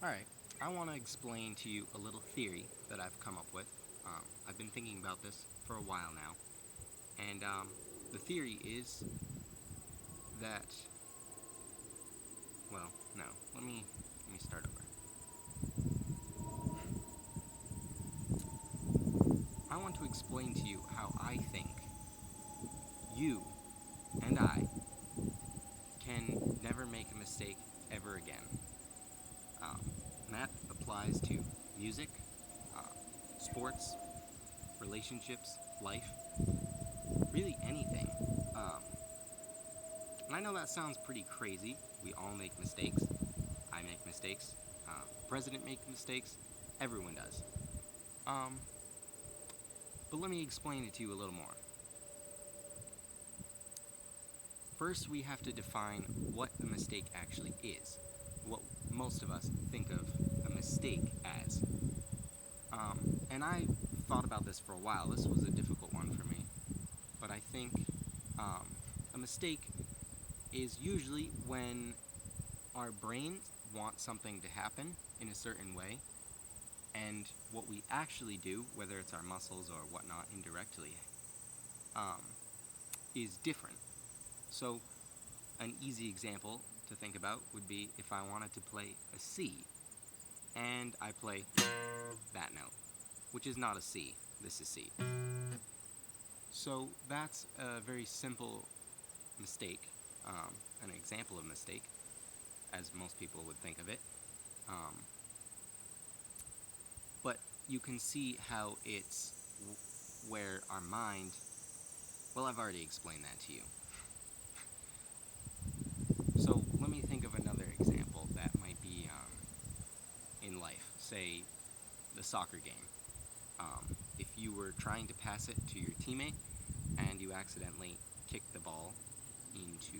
Alright, I want to explain to you a little theory that I've come up with. I've been thinking about this for a while now, and the theory is that, well, no, let me start over. I want to explain to you how I think you and I can never make a mistake ever again. That applies to music, sports, relationships, life, really anything. Um, and I know that sounds pretty crazy. We all make mistakes. I make mistakes. President makes mistakes. Everyone does. Um, but let me explain it to you a little more. First, we have to define what a mistake actually is. What most of us think of a mistake as. And I thought about this for a while. This was a difficult one for me. But I think um, a mistake is usually when our brains want something to happen in a certain way, and what we actually do, whether it's our muscles or whatnot indirectly, um, is different. So, an easy example to think about would be if I wanted to play a C and I play that note, which is not a C, this is C. So, that's a very simple mistake, an example of mistake, as most people would think of it. Um, but you can see how it's where our mind, well, I've already explained that to you. So let me think of another example that might be in life. Say the soccer game. If you were trying to pass it to your teammate and you accidentally kicked the ball into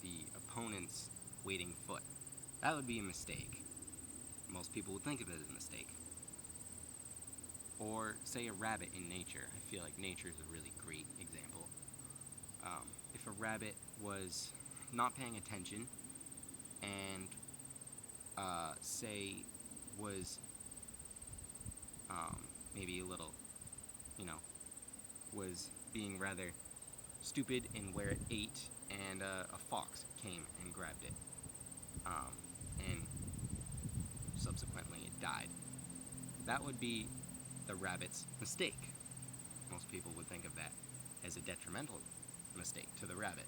the opponent's waiting foot, that would be a mistake. Most people would think of it as a mistake. Or say a rabbit in nature. I feel like nature is a really great example. If a rabbit was not paying attention and say was maybe a little, you know, was being rather stupid in where it ate, and a fox came and grabbed it, and subsequently it died. That would be the rabbit's mistake. Most people would think of that as a detrimental mistake to the rabbit.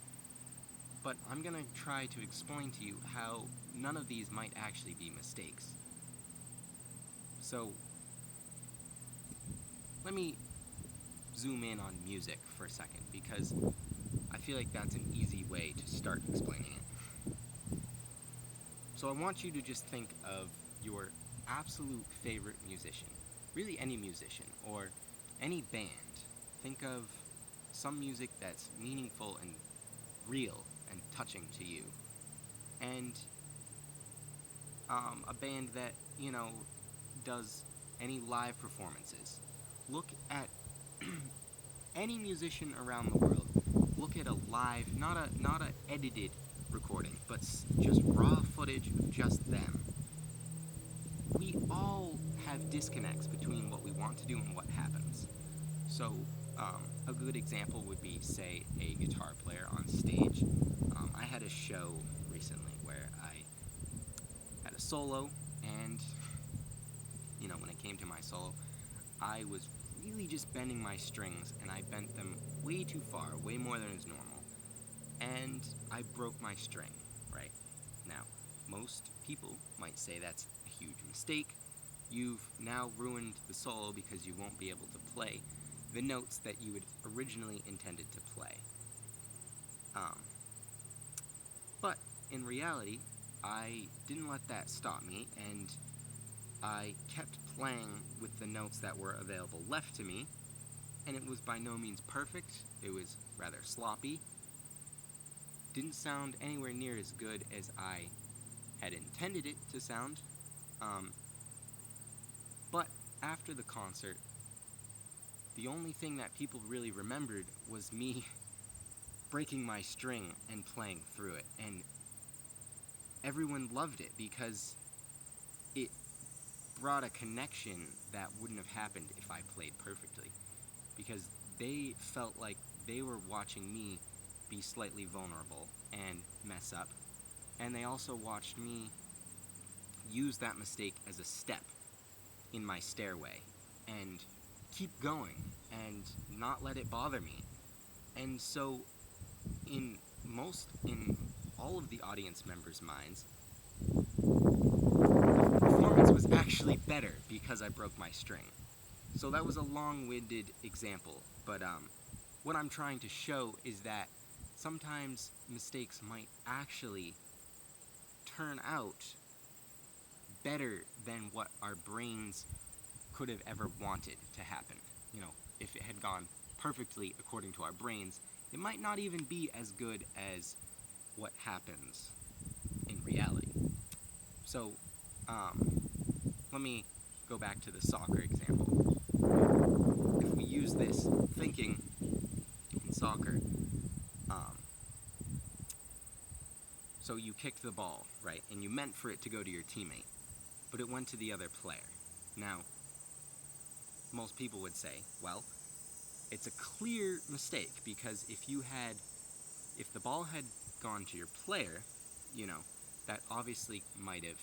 But I'm going to try to explain to you how none of these might actually be mistakes. So, let me zoom in on music for a second, because I feel like that's an easy way to start explaining it. So I want you to just think of your absolute favorite musician, really any musician, or any band. Think of some music that's meaningful and real and touching to you. And a band that, does any live performances. Look at any musician around the world. Look at a live, not a edited recording, but just raw footage of just them. We all have disconnects between what we want to do and what happens. So, a good example would be, say, a guitar player on stage. I had a show recently where I had a solo, and, when it came to my solo, I was really just bending my strings, and I bent them way too far, way more than is normal, and I broke my string, right? Now, most people might say that's a huge mistake. You've now ruined the solo because you won't be able to play the notes that you had originally intended to play. But in reality, I didn't let that stop me, and I kept playing with the notes that were available left to me, and it was by no means perfect. It was rather sloppy. Didn't sound anywhere near as good as I had intended it to sound. But after the concert, the only thing that people really remembered was me breaking my string and playing through it. And everyone loved it because it brought a connection that wouldn't have happened if I played perfectly, because they felt like they were watching me be slightly vulnerable and mess up, and they also watched me use that mistake as a step in my stairway and keep going and not let it bother me. And so in all of the audience members' minds, the performance was actually better because I broke my string. So that was a long-winded example, but what I'm trying to show is that sometimes mistakes might actually turn out better than what our brains could have ever wanted to happen. You know, if it had gone perfectly according to our brains, it might not even be as good as what happens in reality. So, let me go back to the soccer example. If we use this thinking in soccer, um, so you kicked the ball, right, and you meant for it to go to your teammate, but it went to the other player. Now, most people would say, well, it's a clear mistake, because if the ball had gone to your player, you know, that obviously might have,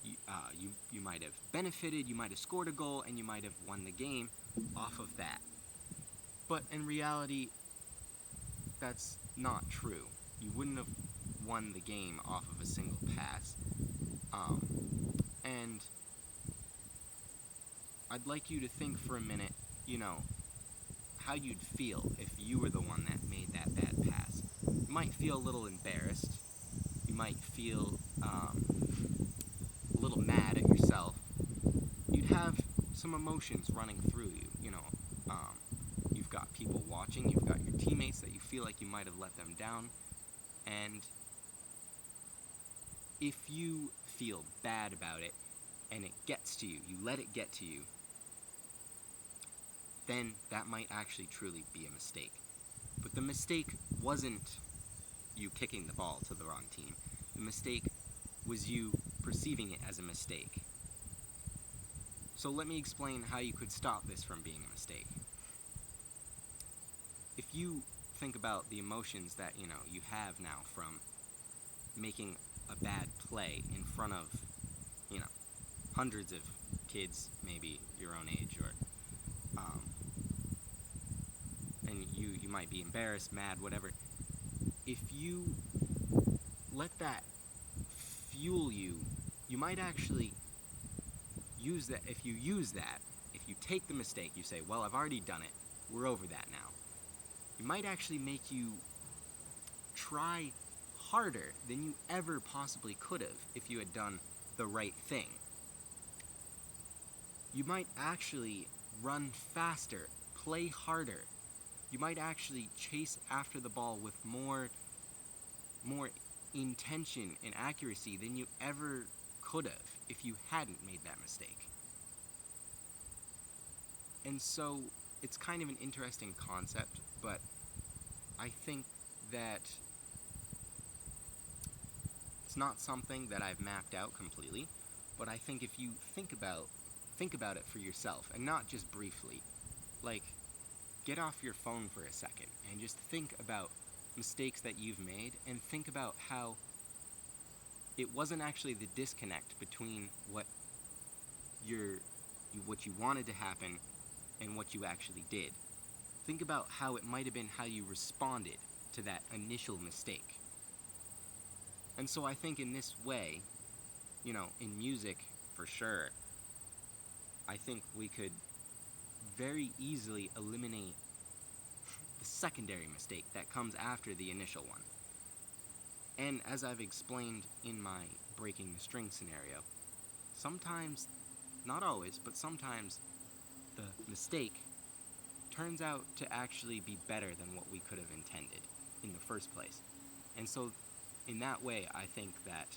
you might have benefited, you might have scored a goal, and you might have won the game off of that. But in reality, that's not true. You wouldn't have won the game off of a single pass. And I'd like you to think for a minute, you know, how you'd feel if you were the one that made that bad pass. You might feel a little embarrassed. You might feel a little mad at yourself. You'd have some emotions running through you. You know, you've got people watching. You've got your teammates that you feel like you might have let them down. And if you feel bad about it and it gets to you, you let it get to you, then that might actually truly be a mistake. But the mistake wasn't you kicking the ball to the wrong team. The mistake was you perceiving it as a mistake. So let me explain how you could stop this from being a mistake. If you think about the emotions that, you know, you have now from making a bad play in front of, you know, hundreds of kids, maybe your own age, or and you might be embarrassed, mad, whatever. If you let that fuel you, you might actually use that. If you take the mistake, you say, well, I've already done it, we're over that now. It might actually make you try harder than you ever possibly could have if you had done the right thing. You might actually run faster, play harder. You might actually chase after the ball with more intention and accuracy than you ever could have if you hadn't made that mistake. And so it's kind of an interesting concept, but I think that it's not something that I've mapped out completely, but I think if you think about it for yourself, and not just briefly, like, get off your phone for a second and just think about mistakes that you've made, and think about how it wasn't actually the disconnect between what you wanted to happen and what you actually did. Think about how it might have been how you responded to that initial mistake. And so I think in this way, you know, in music, for sure, I think we could very easily eliminate the secondary mistake that comes after the initial one. And as I've explained in my breaking the string scenario, sometimes, not always, but sometimes the mistake turns out to actually be better than what we could have intended in the first place. And so in that way, I think that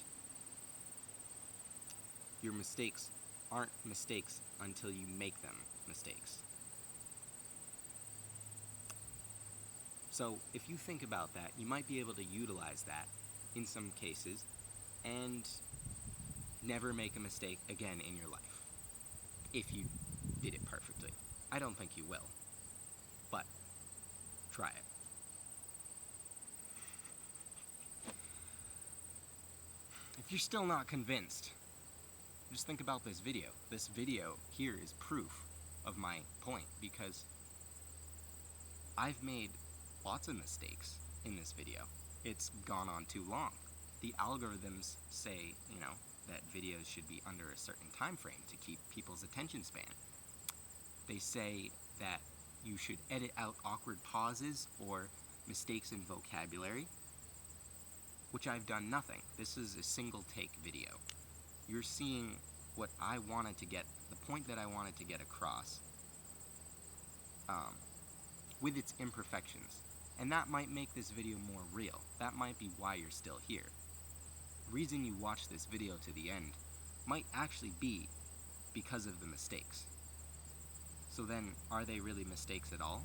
your mistakes aren't mistakes until you make them mistakes. So if you think about that, you might be able to utilize that in some cases and Never make a mistake again in your life. If you did it perfectly. I don't think you will. But try it. If you're still not convinced, just think about this video. This video here is proof of my point, because I've made lots of mistakes in this video. It's gone on too long. The algorithms say, that videos should be under a certain time frame to keep people's attention span. They say that you should edit out awkward pauses or mistakes in vocabulary, which I've done nothing. This is a single take video. You're seeing what I wanted to get, the point that I wanted to get across, with its imperfections. And that might make this video more real. That might be why you're still here. The reason you watch this video to the end might actually be because of the mistakes. So then, are they really mistakes at all?